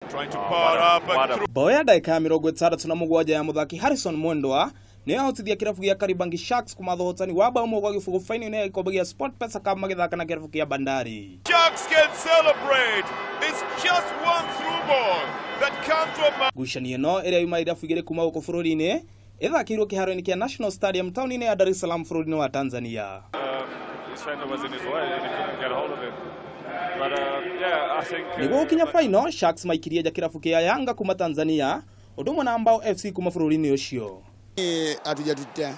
Trying to power up and Boya dakika ya 67 ya muthaki Harrison Mwendwa ni ahotithia kirafu gia Kariobangi Sharks kumathotani wa bao mwe gwa gibugu final ya ikombe gia SportPesa kama magithaka na kirafu gia Bandari. Sharks can celebrate. It's just one through ball that comes from Gucanio no ĩrĩa yuma irafu igĩrĩ kuma gũkũ bũrũri-inĩ ĩthakĩirwo kĩharo-inĩ kĩa National Stadium town-inĩ ya Dar es Salaam bũrũri-inĩ wa Tanzania. Nĩguo gũkinya final, Sharks maikirie nja kirafu kĩa Yanga kuma Tanzania ũndũ ũmwe na Mbao FC kuma bũrũri-inĩ ũcio. Hatujajutia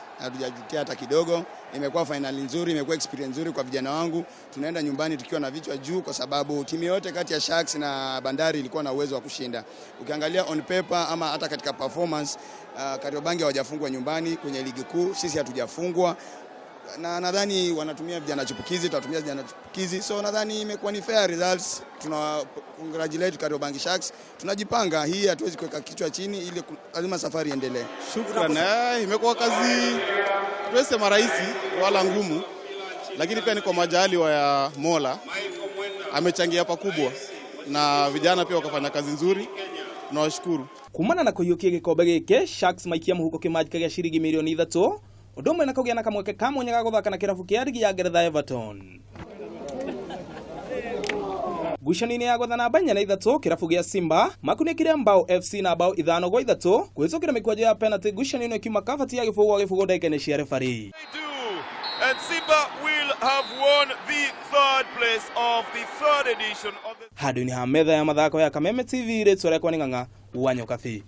hata kidogo. Imekuwa finali nzuri, imekuwa experience nzuri kwa vijana wangu. Tunaenda nyumbani tukiwa na vichwa juu kwa sababu timu yote kati ya Sharks na Bandari ilikuwa na uwezo wa kushinda. Ukiangalia on paper ama hata katika performance, Kariobangi hawajafungwa nyumbani kwenye ligi kuu, sisi hatujafungwa. Na nadhani wanatumia vijana chipukizi, tutatumia vijana chipukizi. So nadhani imekuwa ni fair results. Tuna congratulate Kariobangi Sharks. Tunajipanga, hii hatuwezi kuweka kichwa chini ili lazima safari iendelee. Shukrani. Imekuwa kazi tuseme rahisi wala ngumu, lakini pia ni kwa majaliwa ya Mola. Amechangia pakubwa na vijana pia wakafanya kazi nzuri. Tunawashukuru. Kumana na kũiyũkia gĩkombe gĩkĩ, Sharks maikia mũhuko kĩmanjĩka gĩa ciringi milioni 3. Ũndũ ũmwe na kũgĩa na kamweke ka mwanya ga gũthaka na kĩrafu kĩa ligi ya Ngeretha Everton. Ngucanio-inĩ ya gwathana banya na 3 kĩrafu gĩa Simba makunĩkire Mbao FC na bao 5-3 kwĩcokera mĩkwanjo ya penalty ngucanio-inĩ kiuma kabati ya gĩbũgũ ndagĩka-inĩ cia referee. And Simba will have won the third place of the third edition of the Handũ-inĩ ha metha ya mathako ya Kameme TV rĩtwa rĩakwa nĩ Ng'ang'a wa Nyokabi.